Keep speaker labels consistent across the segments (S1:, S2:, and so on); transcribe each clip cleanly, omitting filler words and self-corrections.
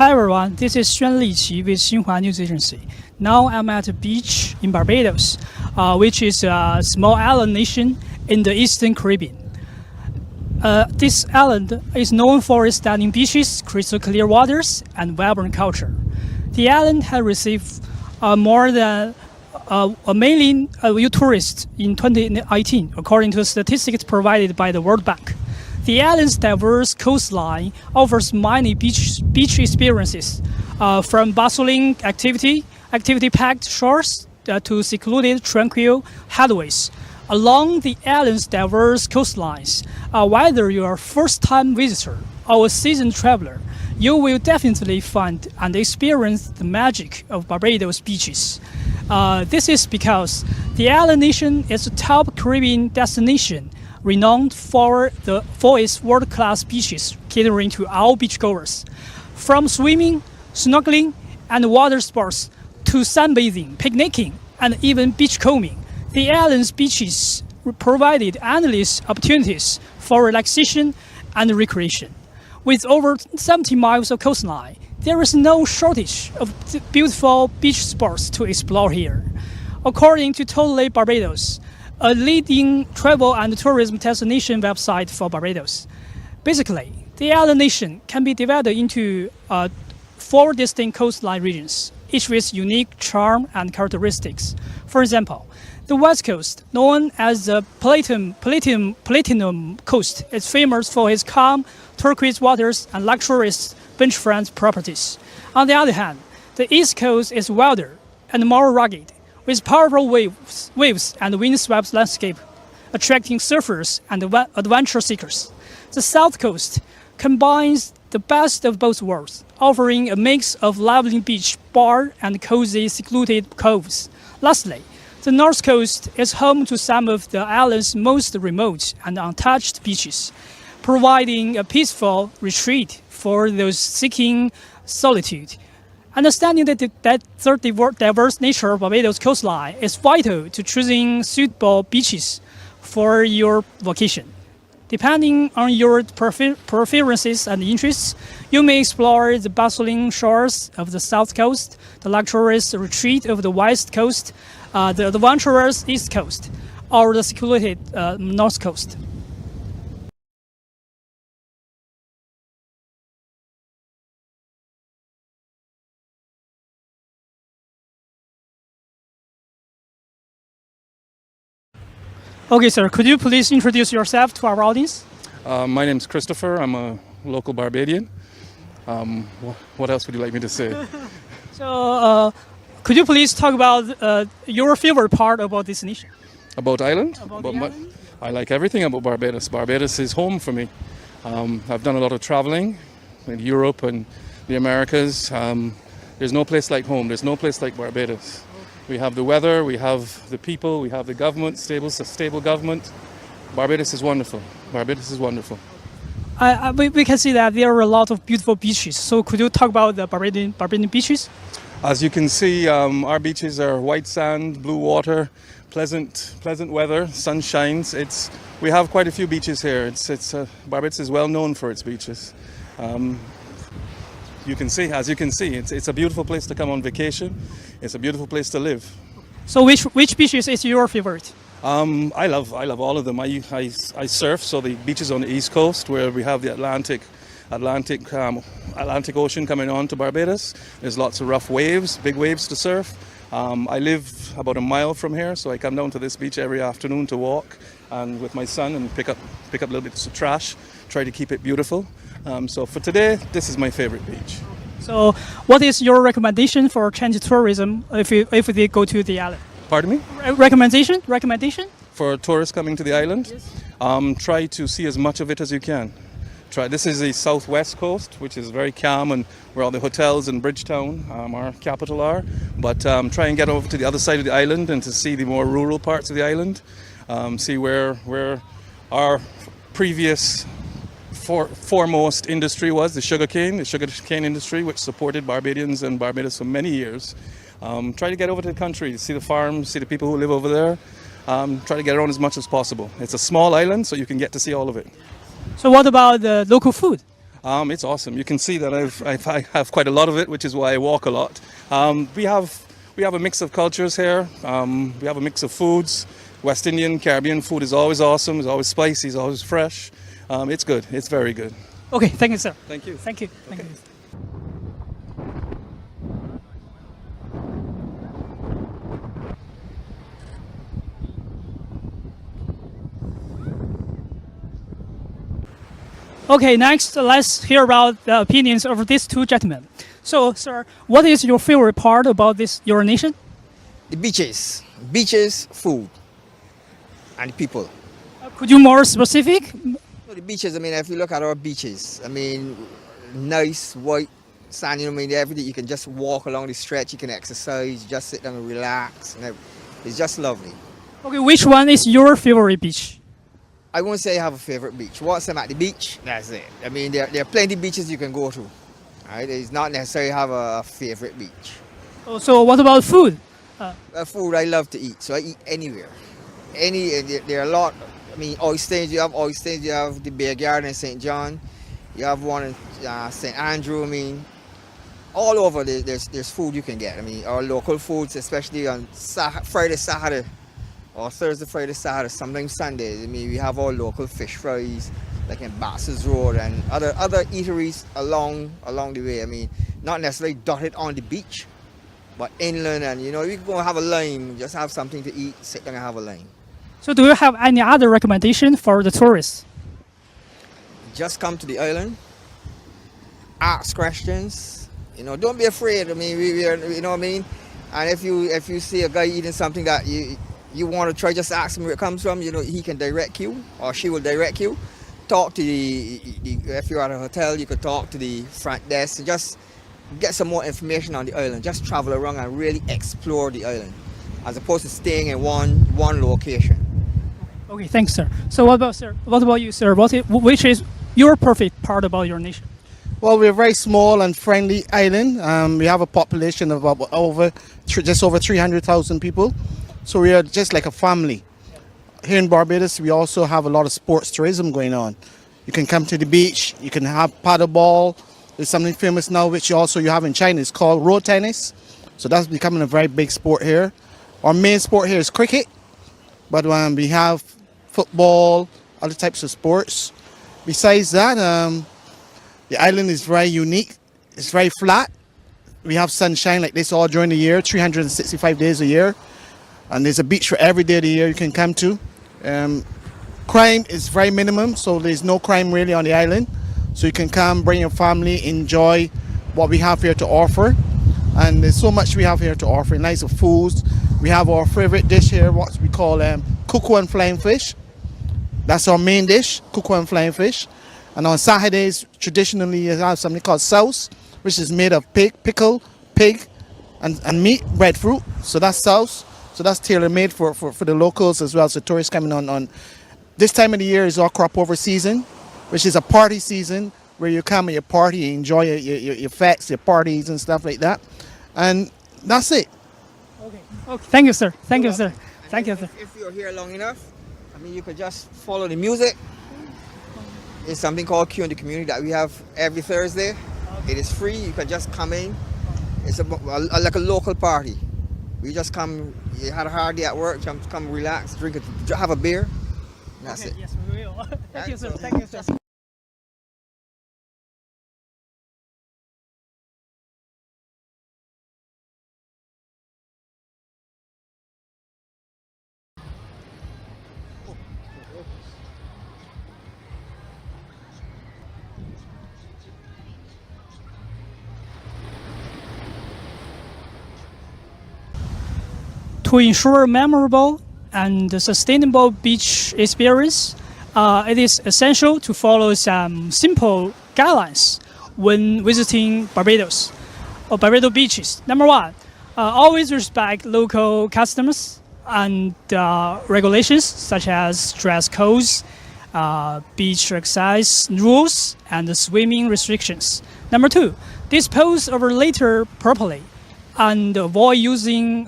S1: Hi everyone, this is Xuan Liqi with Xinhua News Agency. Now I'm at a beach in Barbados, which is a small island nation in the Eastern Caribbean. This island is known for its stunning beaches, crystal clear waters, and vibrant culture. The island has received more than a million new tourists in 2019, according to statistics provided by the World Bank. The island's diverse coastline offers many beach experiences, from bustling activity-packed shores to secluded, tranquil headways. Along the island's diverse coastlines, whether you are a first-time visitor or a seasoned traveler, you will definitely find and experience the magic of Barbados beaches. This is because the island nation is a top Caribbean destination renowned for its world-class beaches, catering to all beachgoers. From swimming, snorkeling, and water sports to sunbathing, picnicking, and even beachcombing, the island's beaches provided endless opportunities for relaxation and recreation. With over 70 miles of coastline, there is no shortage of beautiful beach spots to explore here. According to Totally Barbados, a leading travel and tourism destination website for Barbados. Basically, the island nation can be divided into 4 distinct coastline regions, each with unique charm and characteristics. For example, the West Coast, known as the Platinum Coast, is famous for its calm, turquoise waters and luxurious beachfront properties. On the other hand, the East Coast is wilder and more rugged, with powerful waves and windswept landscape, attracting surfers and adventure seekers. The South Coast combines the best of both worlds, offering a mix of lively beach bar and cozy, secluded coves. Lastly, the North Coast is home to some of the island's most remote and untouched beaches, providing a peaceful retreat for those seeking solitude. Understanding that the diverse nature of Barbados coastline is vital to choosing suitable beaches for your vacation. Depending on your preferences and interests, you may explore the bustling shores of the South Coast, the luxurious retreat of the West Coast, the adventurous East Coast, or the secluded North Coast. Okay, sir, could you please introduce yourself to our audience?
S2: My name's Christopher. I'm a local Barbadian. What else would you like me to say?
S1: So, could you please talk about your favorite part about this nation?
S2: About Ireland?
S1: About the island?
S2: I like everything about Barbados. Barbados is home for me. I've done a lot of traveling in Europe and the Americas. There's no place like home. There's no place like Barbados. We have the weather, we have the people, we have the government, stable government. Barbados is wonderful. Barbados is wonderful.
S1: We can see that there are a lot of beautiful beaches. So could you talk about the Barbadian beaches?
S2: As you can see, our beaches are white sand, blue water, pleasant weather, sun shines. We have quite a few beaches here. Barbados is well known for its beaches. You can see, it's a beautiful place to come on vacation. It's a beautiful place to live.
S1: So which beaches is your favorite?
S2: I love all of them. I surf, so the beaches on the East Coast where we have the Atlantic Ocean coming on to Barbados. There's lots of rough waves, big waves to surf. I live about a mile from here, so I come down to this beach every afternoon to walk and with my son and pick up little bits of trash, try to keep it beautiful. So for today, this is my favorite beach.
S1: So what is your recommendation for Chinese tourism if they go to the island?
S2: Pardon me?
S1: Recommendation?
S2: For tourists coming to the island, yes. Try to see as much of it as you can. This is the southwest coast, which is very calm and where all the hotels in Bridgetown, our capital, are. But try and get over to the other side of the island and to see the more rural parts of the island. See where our previous foremost industry was, the sugarcane industry, which supported Barbadians and Barbados for many years. Try to get over to the country, see the farms, see the people who live over there. Try to get around as much as possible. It's a small island, so you can get to see all of it.
S1: So what about the local food?
S2: It's awesome. You can see that I have quite a lot of it, which is why I walk a lot. We have a mix of cultures here. We have a mix of foods. West Indian, Caribbean food is always awesome. It's always spicy. It's always fresh. It's good. It's very good.
S1: Okay, thank you, sir.
S2: Thank you.
S1: Thank you. Thank you. Okay, next let's hear about the opinions of these two gentlemen. So, sir, what is your favorite part about your nation?
S3: The beaches, food, and the people.
S1: Could you more specific?
S3: So the beaches, I mean, if you look at our beaches, I mean, nice white sand, you know, I mean, every day you can just walk along the stretch, you can exercise, just sit down and relax, and it's just lovely.
S1: Okay, which one is your favorite beach?
S3: I won't say I have a favorite beach. Once I'm at the beach, that's it. I mean, there are plenty of beaches you can go to. Right? It's not necessarily have a favorite beach.
S1: Oh, so what about food?
S3: Food I love to eat, so I eat anywhere. There are a lot. I mean, oysters. You have oysters. You have the Bear Garden in St. John. You have one in St. Andrew. I mean, all over there's food you can get. I mean, our local foods, especially on Friday, Saturday, or Thursday, Friday, Saturday, sometimes Sundays. I mean, we have our local fish fries, like in Bass's Road and other eateries along the way. I mean, not necessarily dotted on the beach, but inland, and you know, we can go have a lime, just have something to eat, sit down and have a lime.
S1: So, do you have any other recommendation for the tourists?
S3: Just come to the island, ask questions. You know, don't be afraid. I mean, we are, you know what I mean. And if you see a guy eating something that you want to try, just ask him where it comes from. You know, he can direct you, or she will direct you. Talk to if you're at a hotel, you could talk to the front desk and just get some more information on the island. Just travel around and really explore the island, as opposed to staying in one location.
S1: Okay, thanks, sir. So, what about you, sir? Which is your perfect part about your nation?
S4: Well, we're a very small and friendly island. We have a population of just over 300,000 people. So we are just like a family. Here in Barbados, we also have a lot of sports tourism going on. You can come to the beach, you can have paddleball. There's something famous now which you have in China. It's called road tennis. So that's becoming a very big sport here. Our main sport here is cricket, but we have football, other types of sports. Besides that, the island is very unique. It's very flat. We have sunshine like this all during the year, 365 days a year. And there's a beach for every day of the year you can come to. Crime is very minimum, so there's no crime really on the island. So you can come, bring your family, enjoy what we have here to offer. And there's so much we have here to offer, nice of foods. We have our favorite dish here, what we call cuckoo and flying fish. That's our main dish, cuckoo and flying fish. And on Saturdays, traditionally, you have something called sauce, which is made of pig, and meat, breadfruit. So that's sauce. So that's tailor-made for the locals as well. So tourists coming on. This time of the year is our crop over season, which is a party season where you come and you party, you enjoy your fests, your parties and stuff like that. And that's it.
S1: Okay. Thank you, sir. Thank you, sir. Thank you, sir.
S3: If you're here long enough, I mean, you could just follow the music. It's something called Q in the Community that we have every Thursday. It is free. You can just come in. It's like a local party. We just come. You had a hard day at work. Just come relax, drink it, have a beer. And that's it.
S1: Yes, we will. Thank you, sir. Thank you, sir. To ensure memorable and sustainable beach experience, it is essential to follow some simple guidelines when visiting Barbados or Barbados beaches. Number one, always respect local customs and regulations such as dress codes, beach exercise rules, and swimming restrictions. Number two, dispose of litter properly and avoid using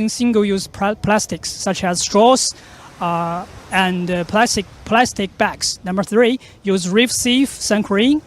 S1: single-use plastics such as straws and plastic bags. Number three, use reef-safe sun cream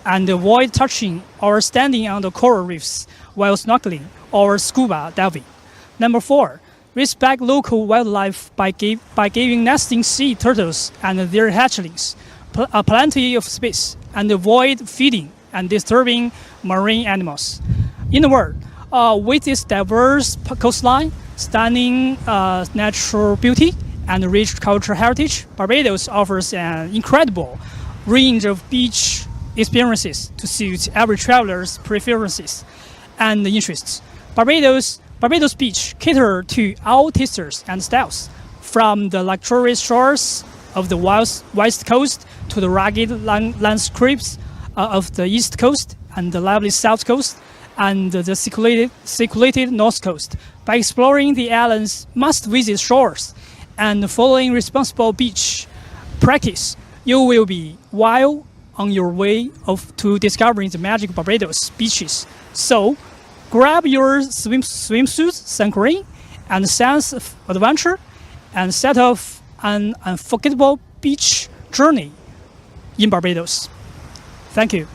S1: and avoid touching or standing on the coral reefs while snorkeling or scuba diving. Number 4, respect local wildlife by giving nesting sea turtles and their hatchlings plenty of space and avoid feeding and disturbing marine animals. In a word, with its diverse coastline, stunning natural beauty, and rich cultural heritage, Barbados offers an incredible range of beach experiences to suit every traveler's preferences and interests. Barbados Beach cater to all tasters and styles, from the luxurious shores of the west coast to the rugged landscapes of the east coast and the lovely south coast and the secluded north coast. By exploring the island's must-visit shores and following responsible beach practice, you will be well on your way to discovering the magic of Barbados beaches. So, grab your swimsuit, sunscreen, and sense of adventure, and set off an unforgettable beach journey in Barbados. Thank you.